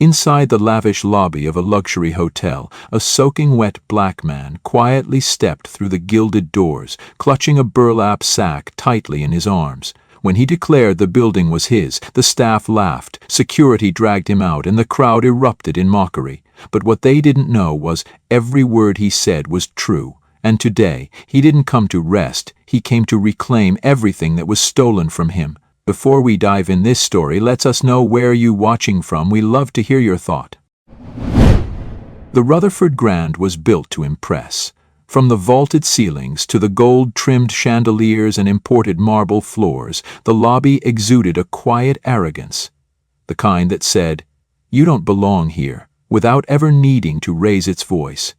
Inside the lavish lobby of a luxury hotel, a soaking wet black man quietly stepped through the gilded doors, clutching a burlap sack tightly in his arms. When he declared the building was his, the staff laughed, security dragged him out, and the crowd erupted in mockery. But what they didn't know was every word he said was true. And today, he didn't come to rest, he came to reclaim everything that was stolen from him. Before we dive in this story, let us know where you watching from. We love to hear your thought. The Rutherford Grand was built to impress. From the vaulted ceilings to the gold-trimmed chandeliers and imported marble floors, the lobby exuded a quiet arrogance, the kind that said, "You don't belong here," without ever needing to raise its voice.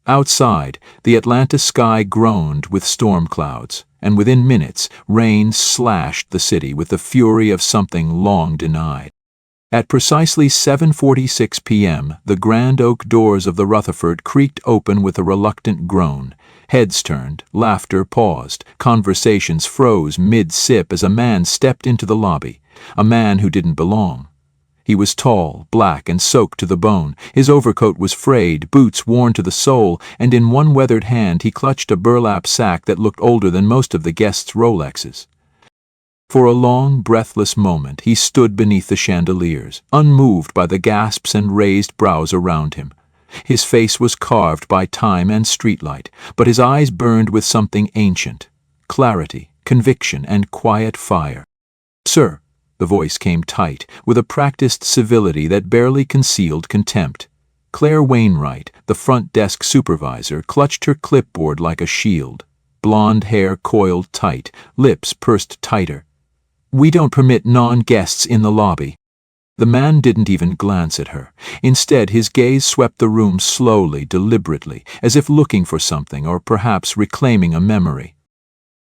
Outside, the Atlanta sky groaned with storm clouds, and within minutes, rain slashed the city with the fury of something long denied. At precisely 7:46 p.m., the grand oak doors of the Rutherford creaked open with a reluctant groan. Heads turned, laughter paused, conversations froze mid-sip as a man stepped into the lobby, a man who didn't belong. He was tall, black, and soaked to the bone. His overcoat was frayed, boots worn to the sole, and in one weathered hand he clutched a burlap sack that looked older than most of the guests' Rolexes. For a long, breathless moment he stood beneath the chandeliers, unmoved by the gasps and raised brows around him. His face was carved by time and streetlight, but his eyes burned with something ancient: clarity, conviction, and quiet fire. "Sir," the voice came tight, with a practiced civility that barely concealed contempt. Claire Wainwright, the front desk supervisor, clutched her clipboard like a shield. Blonde hair coiled tight, lips pursed tighter. "We don't permit non-guests in the lobby." The man didn't even glance at her. Instead, his gaze swept the room slowly, deliberately, as if looking for something or perhaps reclaiming a memory.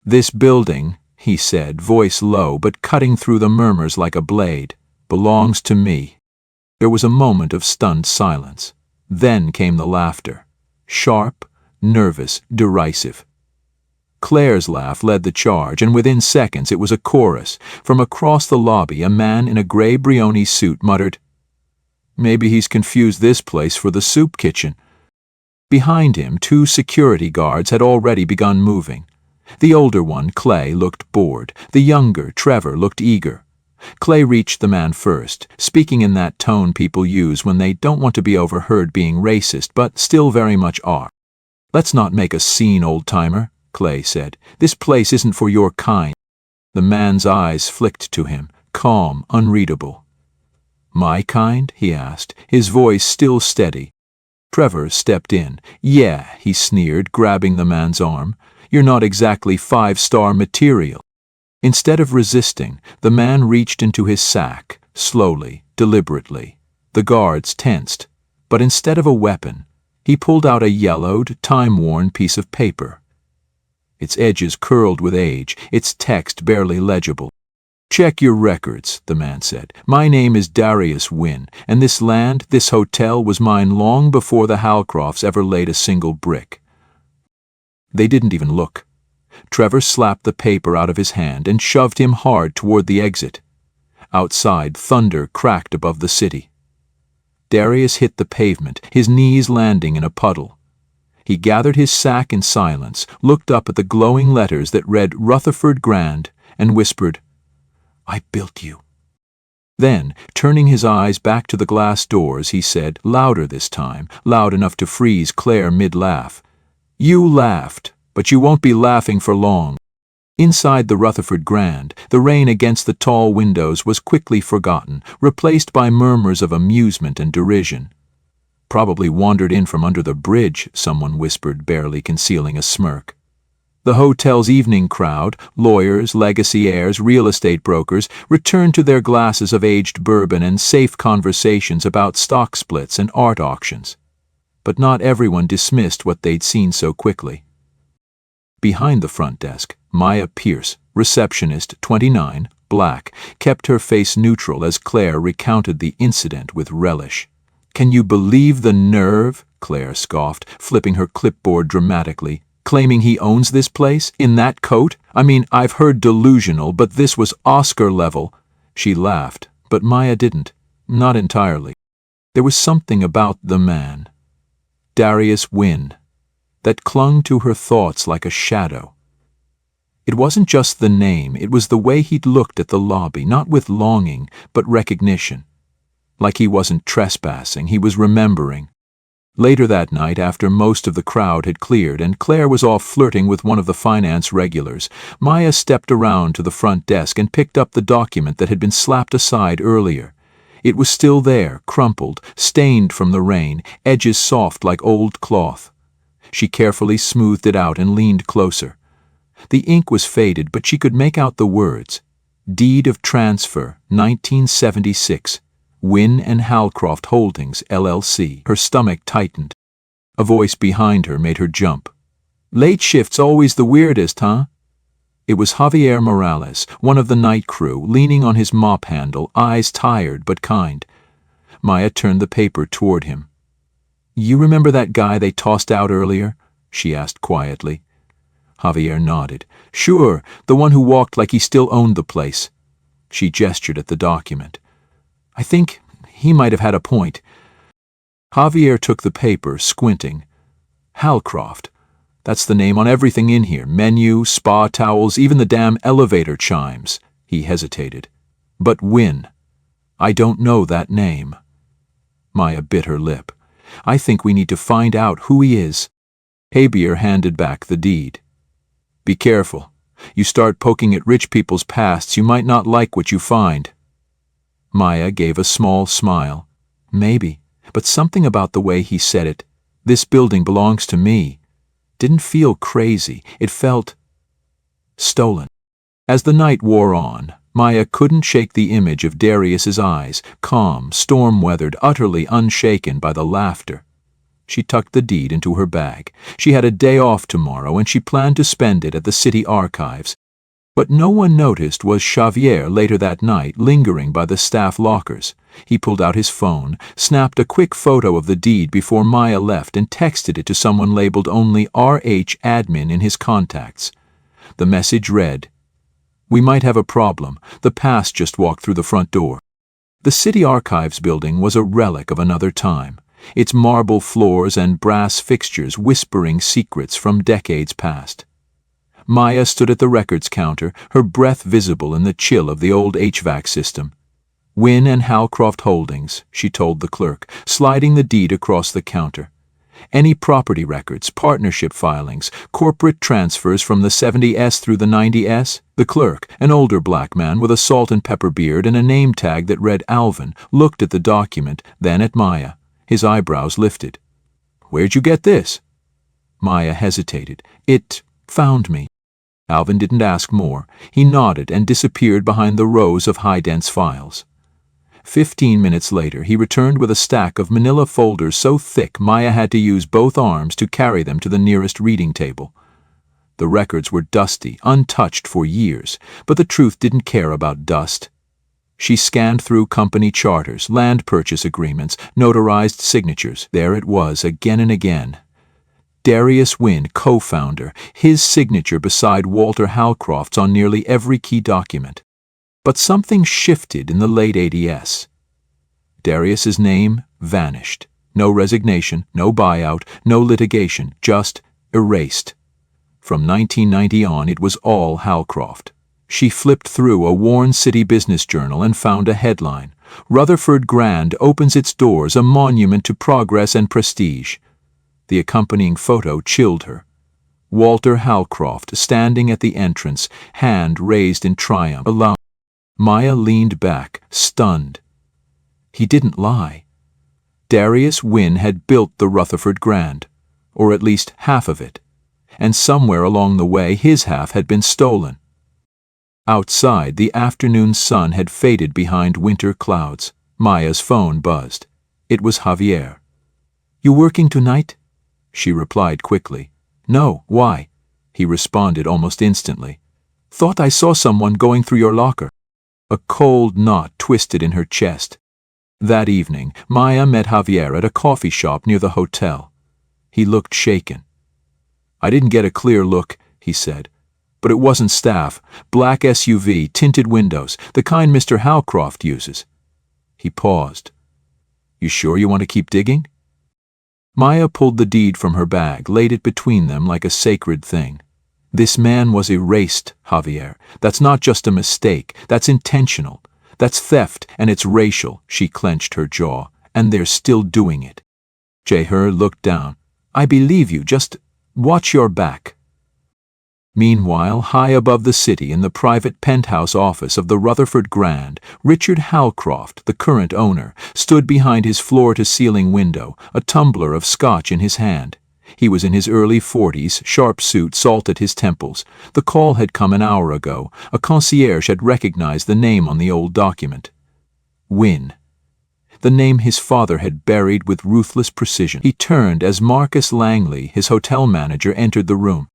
"This building," he said, voice low but cutting through the murmurs like a blade, "belongs to me." There was a moment of stunned silence. Then came the laughter. Sharp, nervous, derisive. Claire's laugh led the charge, and within seconds it was a chorus. From across the lobby, a man in a gray Brioni suit muttered, "Maybe he's confused this place for the soup kitchen." Behind him, 2 security guards had already begun moving. The older one, Clay, looked bored. The younger, Trevor, looked eager. Clay reached the man first, speaking in that tone people use when they don't want to be overheard being racist, but still very much are. "Let's not make a scene, old-timer," Clay said. "This place isn't for your kind." The man's eyes flicked to him, calm, unreadable. "My kind?" he asked, his voice still steady. Trevor stepped in. "Yeah," he sneered, grabbing the man's arm. "You're not exactly 5-star material." Instead of resisting, the man reached into his sack, slowly, deliberately. The guards tensed, but instead of a weapon, he pulled out a yellowed, time-worn piece of paper. Its edges curled with age, its text barely legible. "Check your records," the man said. "My name is Darius Wynn, and this land, this hotel, was mine long before the Halcrofts ever laid a single brick." They didn't even look. Trevor slapped the paper out of his hand and shoved him hard toward the exit. Outside, thunder cracked above the city. Darius hit the pavement, his knees landing in a puddle. He gathered his sack in silence, looked up at the glowing letters that read Rutherford Grand, and whispered, "I built you." Then, turning his eyes back to the glass doors, he said, louder this time, loud enough to freeze Claire mid-laugh, "You laughed, but you won't be laughing for long." Inside the Rutherford Grand, the rain against the tall windows was quickly forgotten, replaced by murmurs of amusement and derision. "Probably wandered in from under the bridge," someone whispered, barely concealing a smirk. The hotel's evening crowd, lawyers, legacy heirs, real estate brokers, returned to their glasses of aged bourbon and safe conversations about stock splits and art auctions. But not everyone dismissed what they'd seen so quickly. Behind the front desk, Maya Pierce, receptionist, 29, black, kept her face neutral as Claire recounted the incident with relish. "Can you believe the nerve?" Claire scoffed, flipping her clipboard dramatically. "Claiming he owns this place, in that coat? I mean, I've heard delusional, but this was Oscar level." She laughed, but Maya didn't. Not entirely. There was something about the man, Darius Wynne, that clung to her thoughts like a shadow. It wasn't just the name, it was the way he'd looked at the lobby, not with longing, but recognition. Like he wasn't trespassing, he was remembering. Later that night, after most of the crowd had cleared and Claire was off flirting with one of the finance regulars, Maya stepped around to the front desk and picked up the document that had been slapped aside earlier. It was still there, crumpled, stained from the rain, edges soft like old cloth. She carefully smoothed it out and leaned closer. The ink was faded, but she could make out the words. Deed of Transfer, 1976. Wynne and Halcroft Holdings, LLC. Her stomach tightened. A voice behind her made her jump. Late shift's always the weirdest, huh? It was Javier Morales, one of the night crew, leaning on his mop handle, eyes tired but kind. Maya turned the paper toward him. You remember that guy they tossed out earlier? She asked quietly. Javier nodded. Sure, the one who walked like he still owned the place. She gestured at the document. I think he might have had a point. Javier took the paper, squinting. Halcroft. That's the name on everything in here. Menu, spa towels, even the damn elevator chimes. He hesitated. But Wynne. I don't know that name. Maya bit her lip. I think we need to find out who he is. Javier handed back the deed. Be careful. You start poking at rich people's pasts, you might not like what you find. Maya gave a small smile. Maybe, but something about the way he said it, this building belongs to me, didn't feel crazy. It felt stolen. As the night wore on, Maya couldn't shake the image of Darius's eyes, calm, storm-weathered, utterly unshaken by the laughter. She tucked the deed into her bag. She had a day off tomorrow, and she planned to spend it at the city archives. What no one noticed was Xavier later that night lingering by the staff lockers. He pulled out his phone, snapped a quick photo of the deed before Maya left and texted it to someone labeled only RH Admin in his contacts. The message read, We might have a problem. The past just walked through the front door. The city archives building was a relic of another time, its marble floors and brass fixtures whispering secrets from decades past. Maya stood at the records counter, her breath visible in the chill of the old HVAC system. Wynne and Halcroft Holdings, she told the clerk, sliding the deed across the counter. Any property records, partnership filings, corporate transfers from the 70S through the 90S? The clerk, an older black man with a salt and pepper beard and a name tag that read Alvin, looked at the document, then at Maya. His eyebrows lifted. Where'd you get this? Maya hesitated. It found me. Alvin didn't ask more. He nodded and disappeared behind the rows of high-dense files. 15 minutes later, he returned with a stack of manila folders so thick Maya had to use both arms to carry them to the nearest reading table. The records were dusty, untouched for years, but the truth didn't care about dust. She scanned through company charters, land purchase agreements, notarized signatures. There it was, again and again. Darius Wynne, co-founder, his signature beside Walter Halcroft's on nearly every key document. But something shifted in the late 80s. Darius's name vanished. No resignation, no buyout, no litigation, just erased. From 1990 on, it was all Halcroft. She flipped through a worn city business journal and found a headline. Rutherford Grand opens its doors, a monument to progress and prestige. The accompanying photo chilled her. Walter Halcroft standing at the entrance, hand raised in triumph. Aloud. Maya leaned back, stunned. He didn't lie. Darius Wynne had built the Rutherford Grand, or at least half of it, and somewhere along the way his half had been stolen. Outside, the afternoon sun had faded behind winter clouds. Maya's phone buzzed. It was Javier. You working tonight? She replied quickly. No, why? He responded almost instantly. Thought I saw someone going through your locker. A cold knot twisted in her chest. That evening, Maya met Javier at a coffee shop near the hotel. He looked shaken. I didn't get a clear look, he said. But it wasn't staff. Black SUV, tinted windows, the kind Mr. Halcroft uses. He paused. You sure you want to keep digging? Maya pulled the deed from her bag, laid it between them like a sacred thing. This man was erased, Javier. That's not just a mistake. That's intentional. That's theft, and it's racial. She clenched her jaw. And they're still doing it. Jeher looked down. I believe you. Just watch your back. Meanwhile, high above the city in the private penthouse office of the Rutherford Grand, Richard Halcroft, the current owner, stood behind his floor-to-ceiling window, a tumbler of scotch in his hand. He was in his early 40s, sharp suit salt at his temples. The call had come an hour ago. A concierge had recognized the name on the old document. Wynne. The name his father had buried with ruthless precision. He turned as Marcus Langley, his hotel manager, entered the room.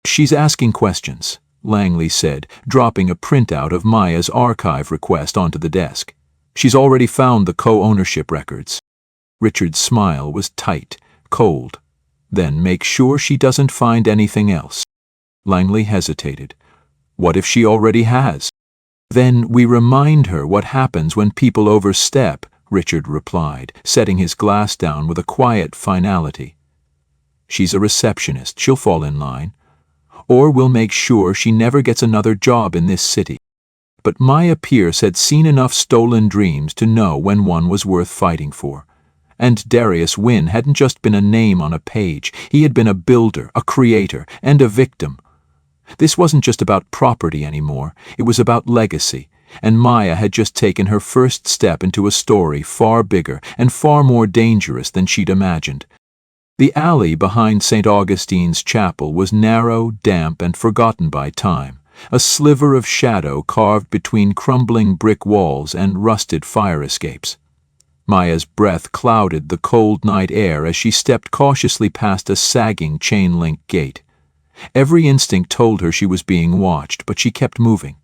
She's asking questions, Langley said, dropping a printout of Maya's archive request onto the desk. She's already found the co-ownership records. Richard's smile was tight, cold. Then make sure she doesn't find anything else. Langley hesitated. What if she already has? Then we remind her what happens when people overstep, Richard replied, setting his glass down with a quiet finality. She's a receptionist. She'll fall in line. Or we'll make sure she never gets another job in this city. But Maya Pierce had seen enough stolen dreams to know when one was worth fighting for. And Darius Wynne hadn't just been a name on a page. He had been a builder, a creator, and a victim. This wasn't just about property anymore. It was about legacy. And Maya had just taken her first step into a story far bigger and far more dangerous than she'd imagined. The alley behind St. Augustine's chapel was narrow, damp, and forgotten by time, a sliver of shadow carved between crumbling brick walls and rusted fire escapes. Maya's breath clouded the cold night air as she stepped cautiously past a sagging chain-link gate. Every instinct told her she was being watched, but she kept moving.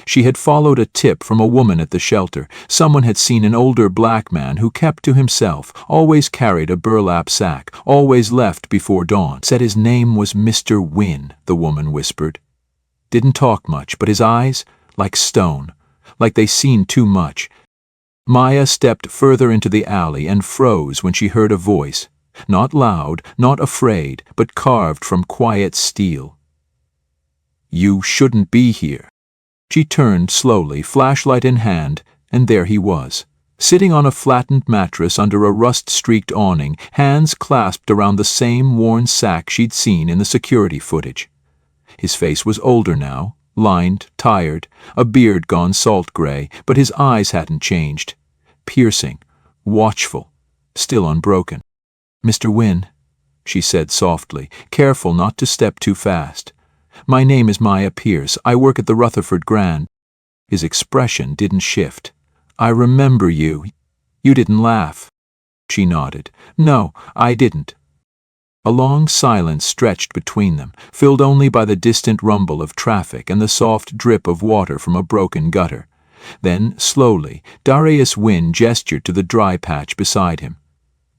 She had followed a tip from a woman at the shelter. Someone had seen an older black man who kept to himself, always carried a burlap sack, always left before dawn. Said his name was Mr. Wynne, the woman whispered. Didn't talk much, but his eyes, like stone, like they seen too much. Maya stepped further into the alley and froze when she heard a voice, not loud, not afraid, but carved from quiet steel. You shouldn't be here. She turned slowly, flashlight in hand, and there he was, sitting on a flattened mattress under a rust-streaked awning, hands clasped around the same worn sack she'd seen in the security footage. His face was older now, lined, tired, a beard gone salt gray, but his eyes hadn't changed. Piercing, watchful, still unbroken. Mr. Wynne, she said softly, careful not to step too fast. My name is Maya Pierce. I work at the Rutherford Grand. His expression didn't shift. I remember you. You didn't laugh. She nodded. No, I didn't. A long silence stretched between them, filled only by the distant rumble of traffic and the soft drip of water from a broken gutter. Then, slowly, Darius Wynne gestured to the dry patch beside him.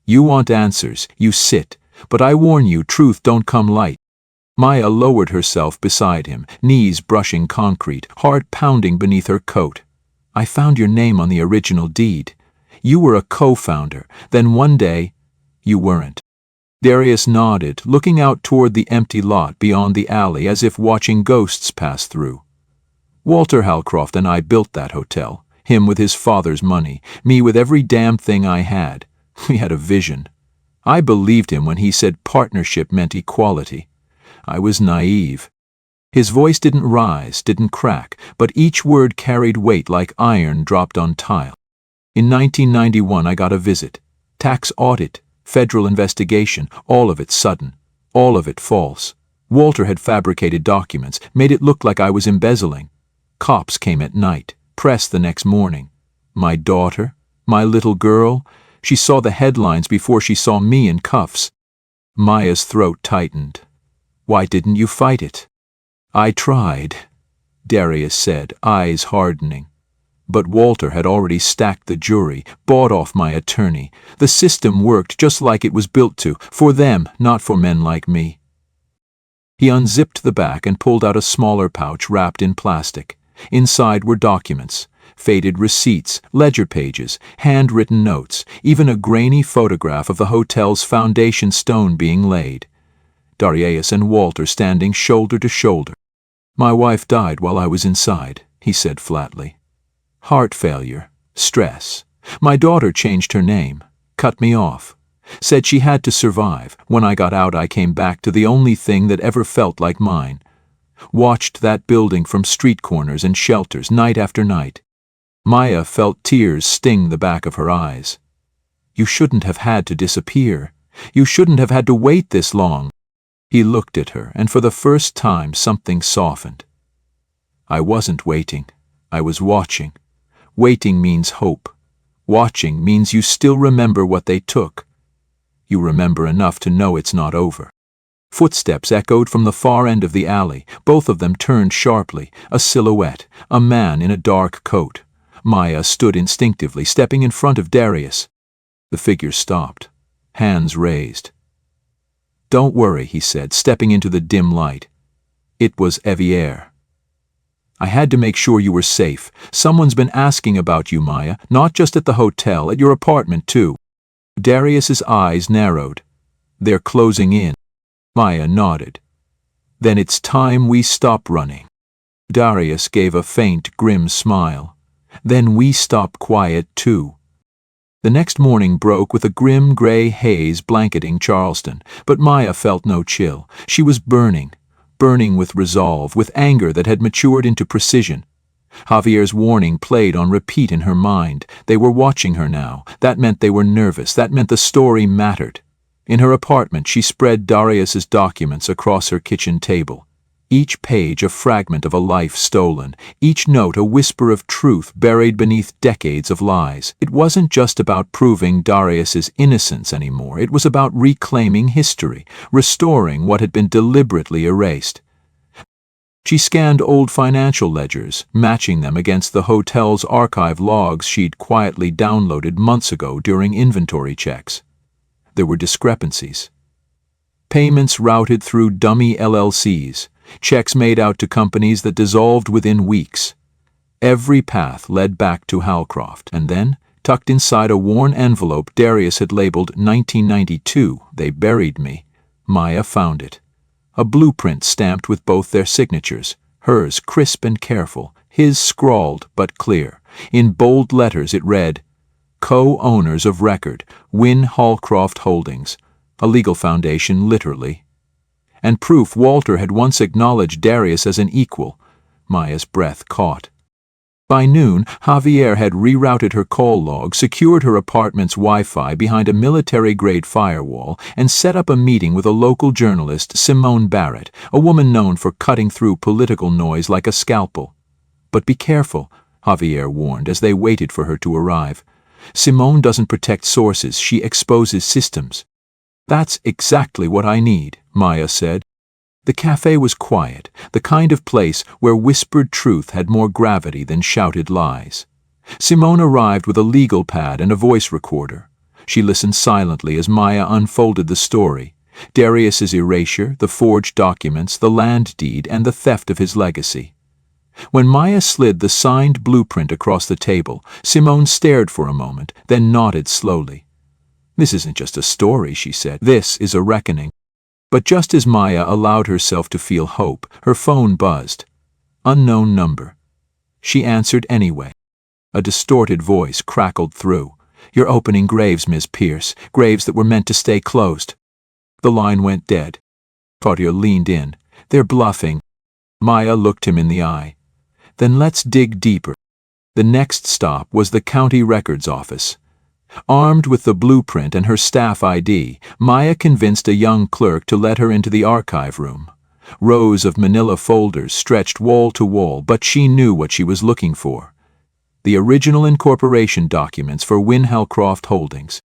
You want answers, you sit, but I warn you, truth don't come light. Maya lowered herself beside him, knees brushing concrete, heart pounding beneath her coat. I found your name on the original deed. You were a co-founder. Then one day, you weren't. Darius nodded, looking out toward the empty lot beyond the alley as if watching ghosts pass through. Walter Halcroft and I built that hotel, him with his father's money, me with every damn thing I had. We had a vision. I believed him when he said partnership meant equality. I was naive. His voice didn't rise, didn't crack, but each word carried weight like iron dropped on tile. In 1991 I got a visit. Tax audit, federal investigation, all of it sudden, all of it false. Walter had fabricated documents, made it look like I was embezzling. Cops came at night, press the next morning. My daughter, my little girl, she saw the headlines before she saw me in cuffs. Maya's throat tightened. Why didn't you fight it? I tried, Darius said, eyes hardening. But Walter had already stacked the jury, bought off my attorney. The system worked just like it was built to, for them, not for men like me. He unzipped the back and pulled out a smaller pouch wrapped in plastic. Inside were documents, faded receipts, ledger pages, handwritten notes, even a grainy photograph of the hotel's foundation stone being laid. Darius and Walter standing shoulder to shoulder. "My wife died while I was inside," he said flatly. "Heart failure, stress. My daughter changed her name, cut me off. Said she had to survive. When I got out, I came back to the only thing that ever felt like mine. Watched that building from street corners and shelters night after night." Maya felt tears sting the back of her eyes. "You shouldn't have had to disappear. You shouldn't have had to wait this long." He looked at her, and for the first time something softened. "I wasn't waiting. I was watching. Waiting means hope. Watching means you still remember what they took. You remember enough to know it's not over." Footsteps echoed from the far end of the alley. Both of them turned sharply. A silhouette, a man in a dark coat. Maya stood instinctively, stepping in front of Darius. The figure stopped, hands raised. "Don't worry," he said, stepping into the dim light. It was Evier. "I had to make sure you were safe. Someone's been asking about you, Maya, not just at the hotel, at your apartment too." Darius's eyes narrowed. "They're closing in." Maya nodded. "Then it's time we stop running." Darius gave a faint, grim smile. "Then we stop quiet too." The next morning broke with a grim gray haze blanketing Charleston, but Maya felt no chill. She was burning with resolve, with anger that had matured into precision. Javier's warning played on repeat in her mind. They were watching her now. That meant they were nervous. That meant the story mattered. In her apartment, she spread Darius's documents across her kitchen table. Each page a fragment of a life stolen, each note a whisper of truth buried beneath decades of lies. It wasn't just about proving Darius's innocence anymore. It was about reclaiming history, restoring what had been deliberately erased. She scanned old financial ledgers, matching them against the hotel's archive logs she'd quietly downloaded months ago during inventory checks. There were discrepancies. Payments routed through dummy LLCs, checks made out to companies that dissolved within weeks. Every path led back to Halcroft, and then, tucked inside a worn envelope Darius had labeled 1992, "They buried me," Maya found it. A blueprint stamped with both their signatures, hers crisp and careful, his scrawled but clear. In bold letters it read, "Co-owners of record, Wynne Halcroft Holdings," a legal foundation literally. And proof Walter had once acknowledged Darius as an equal. Maya's breath caught. By noon, Javier had rerouted her call log, secured her apartment's Wi-Fi behind a military-grade firewall, and set up a meeting with a local journalist, Simone Barrett, a woman known for cutting through political noise like a scalpel. "But be careful," Javier warned as they waited for her to arrive. "Simone doesn't protect sources, she exposes systems." "That's exactly what I need," Maya said. The cafe was quiet, the kind of place where whispered truth had more gravity than shouted lies. Simone arrived with a legal pad and a voice recorder. She listened silently as Maya unfolded the story. Darius's erasure, the forged documents, the land deed, and the theft of his legacy. When Maya slid the signed blueprint across the table, Simone stared for a moment, then nodded slowly. "This isn't just a story," she said. "This is a reckoning." But just as Maya allowed herself to feel hope, her phone buzzed. Unknown number. She answered anyway. A distorted voice crackled through. "You're opening graves, Ms. Pierce, graves that were meant to stay closed." The line went dead. Claudia leaned in. "They're bluffing." Maya looked him in the eye. "Then let's dig deeper." The next stop was the county records office. Armed with the blueprint and her staff ID, Maya convinced a young clerk to let her into the archive room. Rows of manila folders stretched wall to wall, but she knew what she was looking for. The original incorporation documents for Wynne Halcroft Holdings.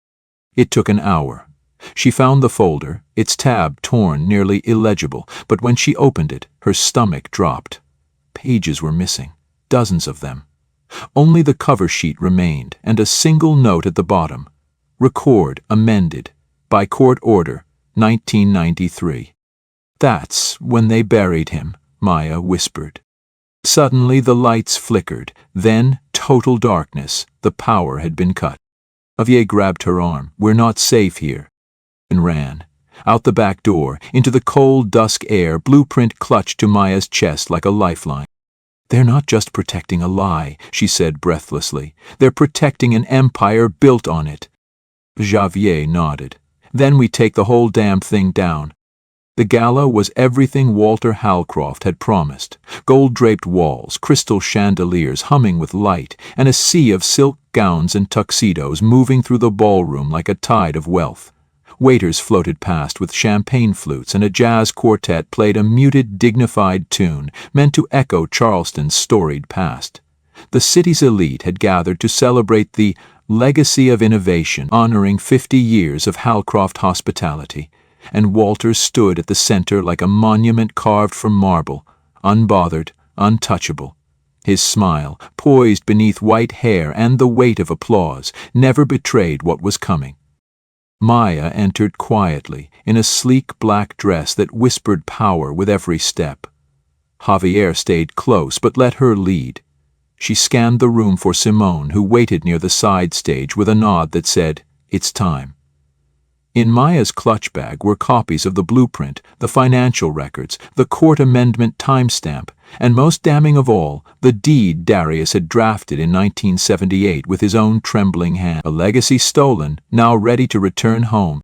It took an hour. She found the folder, its tab torn, nearly illegible, but when she opened it, her stomach dropped. Pages were missing, dozens of them. Only the cover sheet remained, and a single note at the bottom. Record amended. By court order, 1993. "That's when they buried him," Maya whispered. Suddenly the lights flickered, then total darkness. The power had been cut. Javier grabbed her arm. "We're not safe here," and ran. Out the back door, into the cold dusk air, Blueprint clutched to Maya's chest like a lifeline. "They're not just protecting a lie," she said breathlessly. "They're protecting an empire built on it." Javier nodded. "Then we take the whole damn thing down." The gala was everything Walter Halcroft had promised. Gold-draped walls, crystal chandeliers humming with light, and a sea of silk gowns and tuxedos moving through the ballroom like a tide of wealth. Waiters floated past with champagne flutes, and a jazz quartet played a muted, dignified tune meant to echo Charleston's storied past. The city's elite had gathered to celebrate the legacy of innovation, honoring 50 years of Halcroft hospitality, and Walter stood at the center like a monument carved from marble, unbothered, untouchable. His smile, poised beneath white hair and the weight of applause, never betrayed what was coming. Maya entered quietly, in a sleek black dress that whispered power with every step. Javier stayed close but let her lead. She scanned the room for Simone, who waited near the side stage with a nod that said, "It's time." In Maya's clutch bag were copies of the blueprint, the financial records, the court amendment timestamp, and most damning of all, the deed Darius had drafted in 1978 with his own trembling hand. A legacy stolen, now ready to return home.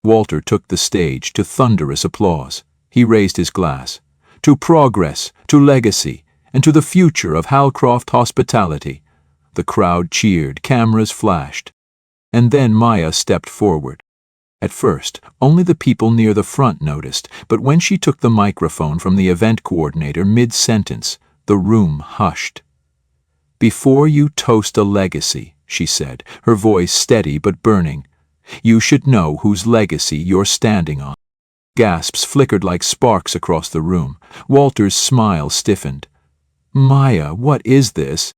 Walter took the stage to thunderous applause. He raised his glass. "To progress, to legacy, and to the future of Halcroft hospitality." The crowd cheered, cameras flashed. And then Maya stepped forward. At first, only the people near the front noticed, but when she took the microphone from the event coordinator mid-sentence, the room hushed. "Before you toast a legacy," she said, her voice steady but burning, "you should know whose legacy you're standing on." Gasps flickered like sparks across the room. Walter's smile stiffened. "Maya, what is this?"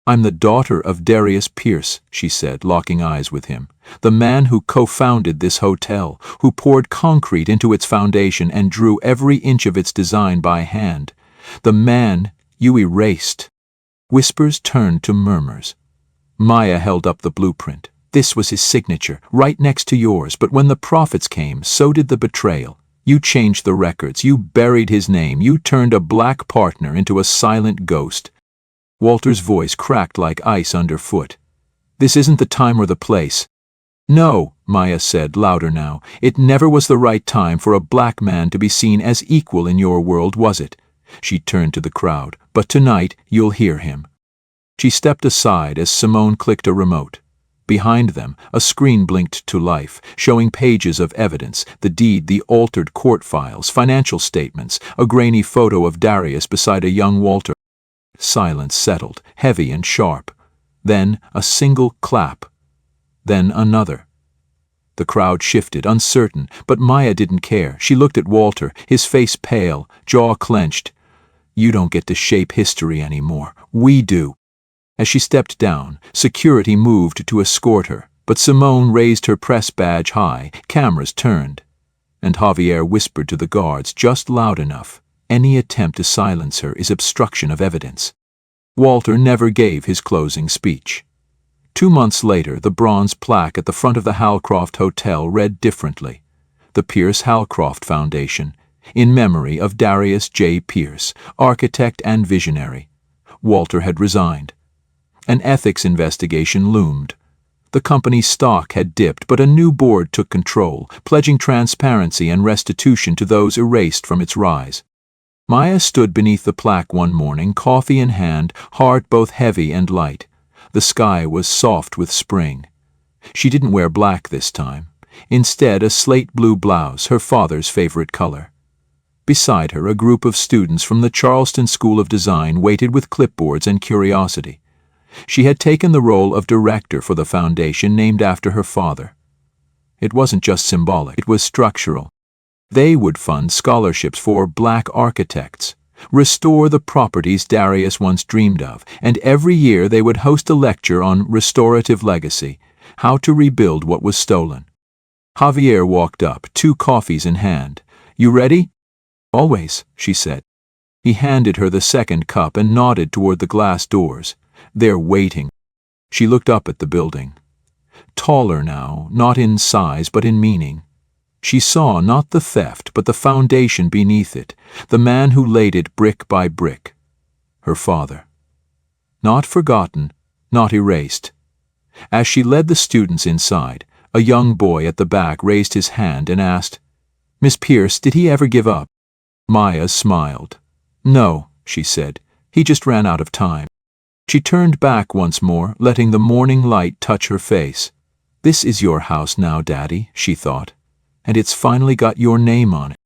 "I'm the daughter of Darius Pierce," she said, locking eyes with him. "The man who co-founded this hotel, who poured concrete into its foundation and drew every inch of its design by hand. The man you erased." Whispers turned to murmurs. Maya held up the blueprint. "This was his signature, right next to yours, but when the profits came, so did the betrayal. You changed the records, you buried his name, you turned a black partner into a silent ghost." Walter's voice cracked like ice underfoot. "This isn't the time or the place." "No," Maya said, louder now. "It never was the right time for a black man to be seen as equal in your world, was it?" She turned to the crowd. "But tonight, you'll hear him." She stepped aside as Simone clicked a remote. Behind them, a screen blinked to life, showing pages of evidence, the deed, the altered court files, financial statements, a grainy photo of Darius beside a young Walter. Silence settled, heavy and sharp. Then a single clap. Then another. The crowd shifted, uncertain, but Maya didn't care. She looked at Walter, his face pale, jaw clenched. "You don't get to shape history anymore. We do." As she stepped down, security moved to escort her, but Simone raised her press badge high, cameras turned. And Javier whispered to the guards just loud enough, "Any attempt to silence her is obstruction of evidence." Walter never gave his closing speech. 2 months later, the bronze plaque at the front of the Halcroft Hotel read differently. The Pierce Halcroft Foundation, in memory of Darius J. Pierce, architect and visionary. Walter had resigned. An ethics investigation loomed. The company's stock had dipped, but a new board took control, pledging transparency and restitution to those erased from its rise. Maya stood beneath the plaque one morning, coffee in hand, heart both heavy and light. The sky was soft with spring. She didn't wear black this time. Instead, a slate blue blouse, her father's favorite color. Beside her, a group of students from the Charleston School of Design waited with clipboards and curiosity. She had taken the role of director for the foundation named after her father. It wasn't just symbolic, it was structural. They would fund scholarships for black architects, restore the properties Darius once dreamed of, and every year they would host a lecture on restorative legacy, how to rebuild what was stolen. Javier walked up, 2 coffees in hand. "You ready?" "Always," she said. He handed her the second cup and nodded toward the glass doors. They're waiting. She looked up at the building. Taller now, not in size but in meaning. She saw not the theft but the foundation beneath it, the man who laid it brick by brick. Her father. Not forgotten, not erased. As she led the students inside, a young boy at the back raised his hand and asked, "Miss Pierce, did he ever give up?" Maya smiled. "No," she said, "he just ran out of time." She turned back once more, letting the morning light touch her face. "This is your house now, Daddy," she thought, "and it's finally got your name on it."